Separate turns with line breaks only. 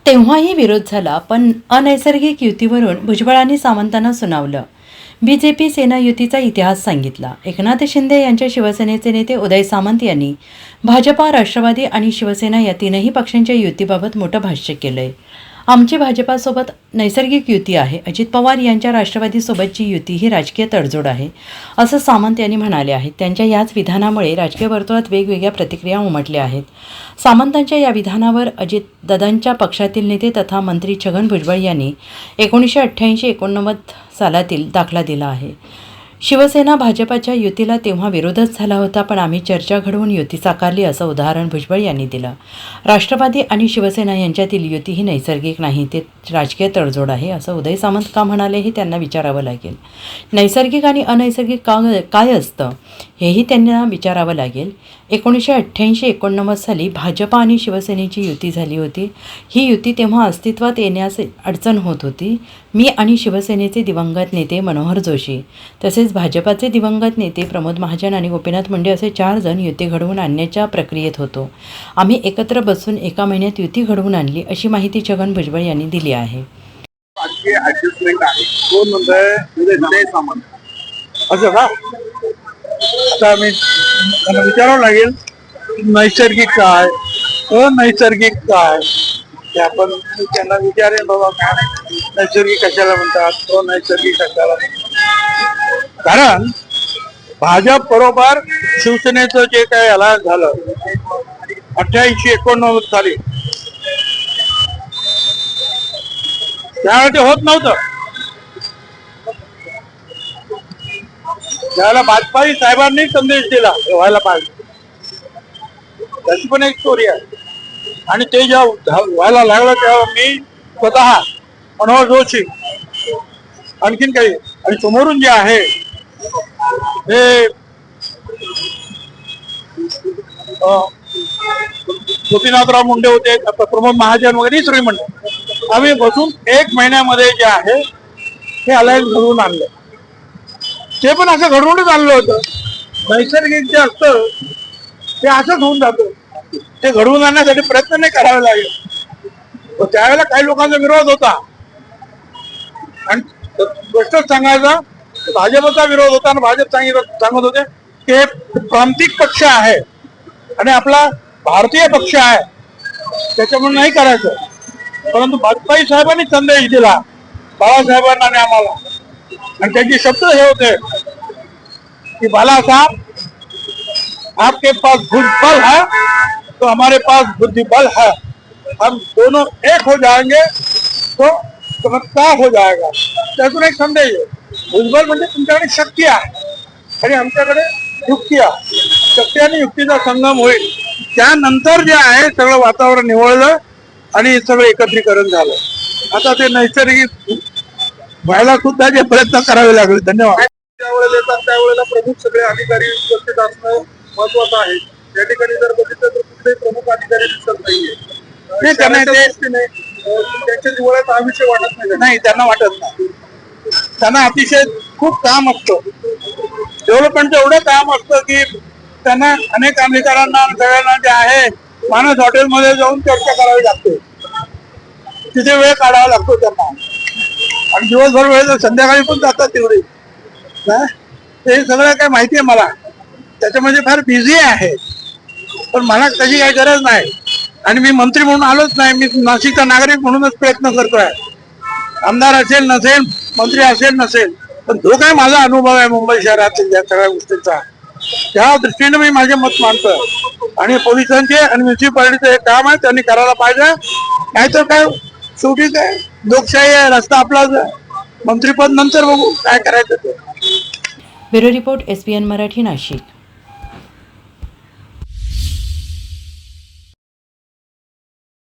तेव्हाही विरोध झाला, पण अनैसर्गिक युतीवरून भुजबळांनी सामंतांना सुनावलं. बीजेपी सेना युतीचा इतिहास सांगितला. एकनाथ शिंदे यांच्या शिवसेनेचे नेते उदय सामंत यांनी भाजपा, राष्ट्रवादी आणि शिवसेना या तीनही पक्षांच्या युतीबाबत मोठं भाष्य केलंय. आमची भाजपासोबत नैसर्गिक युती आहे. अजित पवार यांच्या राष्ट्रवादीसोबतची युती ही राजकीय तडजोड आहे, असं सामंत यांनी म्हणाले आहेत. त्यांच्या याच विधानामुळे राजकीय वर्तुळात वेगवेगळ्या प्रतिक्रिया उमटल्या आहेत. सामंतांच्या या विधानावर अजितदादांच्या पक्षातील नेते तथा मंत्री छगन भुजबळ यांनी 1988-89 सालातील दाखला दिला आहे. शिवसेना भाजपाच्या युतीला तेव्हा विरोधच झाला होता, पण आम्ही चर्चा घडवून युती साकारली, असं उदाहरण भुजबळ यांनी दिलं. राष्ट्रवादी आणि शिवसेना यांच्यातील युती ही नैसर्गिक नाही, ते राजकीय तडजोड आहे, असं उदय सामंत का म्हणाले हे त्यांना विचारावं लागेल. नैसर्गिक आणि अनैसर्गिक काय असतं हेही त्यांना विचारावं लागेल. 1988-89 साली भाजपा आणि शिवसेनेची युती झाली होती. ही युती तेव्हा अस्तित्वात येण्यास अडचण होत होती. मी आणि शिवसेनेचे दिवंगत नेते मनोहर जोशी तसेच भाजपाचे दिवंगत नेते प्रमोद महाजन आणि गोपीनाथ मुंडे असे 4 जण युती घडवून आणण्याच्या प्रक्रियेत होतो. आम्ही एकत्र बसून एका महिन्यात युती घडवून आणली, अशी माहिती छगन भुजबळ यांनी दिली आहे.
आता आम्ही त्यांना विचारावं लागेल नैसर्गिक काय अनैसर्गिक काय, ते आपण त्यांना विचारेल. बाबा काय नैसर्गिक कशाला म्हणतात, अनैसर्गिक कशाला म्हणतात. कारण भाजप बरोबर शिवसेनेचं जे काय याला झालं 88-89 साली, त्यावेळेला ते होत नव्हतं. त्याला वाजपेयी साहेबांनी संदेश दिला व्हायला पाहिजे, त्याची पण एक स्टोरी आहे. आणि ते जेव्हा व्हायला लागलं तेव्हा मी स्वतः मनोहर जोशी आणखीन काही आणि समोरून जे आहे हे गोपीनाथराव मुंडे होते, प्रमोद महाजन वगैरे सगळी म्हणते, आम्ही बसून 1 महिन्यामध्ये जे आहे हे अलायन्स घडवून आणलं. ते पण असं घडवूनच आणलं होतं. नैसर्गिक जे असतं ते असंच होऊन जातं. ते घडवून आणण्यासाठी प्रयत्न नाही करावे लागेल. त्यावेळेला काही लोकांचा विरोध होता आणि गोष्टच सांगायचा भाजपचा विरोध होता आणि भाजप सांगत होते की हे प्रांतिक पक्ष आहे आणि आपला भारतीय पक्ष आहे, त्याच्यामुळे नाही करायचं. परंतु वाजपेयी साहेबांनी संदेश दिला बाळासाहेबांना आणि आम्हाला, आणि त्यांचे शब्द हे होते कि बाला साहब आपके पास भुजबल है तो हमारे पास बुद्धिबल है, हम दोनों एक हो जाएंगे तो चमत्कार हो जाएगा. त्यातून एक संदेश आहे. भुजबल म्हणजे तुमच्याकडे शक्ती आहे आणि आमच्याकडे युक्ती आहे. शक्ती आणि युक्तीचा संगम होईल. त्यानंतर जे आहे सगळं वातावरण निवळलं आणि सगळं एकत्रीकरण झालं. आता ते नैसर्गिक व्हायला सुद्धा जे प्रयत्न करावे लागले. धन्यवाद.
त्यावेळेला येतात त्यावेळेला प्रमुख सगळे अधिकारी उपस्थित असणं महत्वाचं आहे. या ठिकाणी जर बघितलं तर कुठलेही प्रमुख अधिकारी दिसत नाहीये. त्यांच्या जिव्हाळ्यात हा विषय वाटत
नाही, त्यांना वाटत नाही. त्यांना अतिशय खूप काम असतं, डेव्हलपमेंटचं एवढं काम असतं की त्यांना अनेक अधिकाऱ्यांना सगळ्यांना जे आहे मानस हॉटेलमध्ये जाऊन चर्चा करावी लागते, तिथे वेळ काढावा लागतो त्यांना. आणि दिवसभर वेळ तर संध्याकाळी पण जातात तेवढी. ते सगळं काय माहिती आहे मला, त्याच्यामध्ये फार बिझी आहे. पण मला त्याची काही गरज नाही आणि मी मंत्री म्हणून आलोच नाही. मी नाशिकचा नागरिक म्हणूनच प्रयत्न करतोय. आमदार असेल नसेल, मंत्री असेल नसेल, पण जो काय माझा अनुभव आहे मुंबई शहरातील या सगळ्या गोष्टींचा, त्या दृष्टीने मी माझे मत मांडतोय. आणि पोलिसांचे आणि म्युन्सिपालिटीचं हे काम आहे, त्यांनी करायला पाहिजे. नाहीतर काय शेवटी काय लोकशाही आहे, रस्ता आपलाच आहे. मंत्रीपद नंतर बघू काय करायचं ते.
Bureau report, SBN Marathi, Nashik.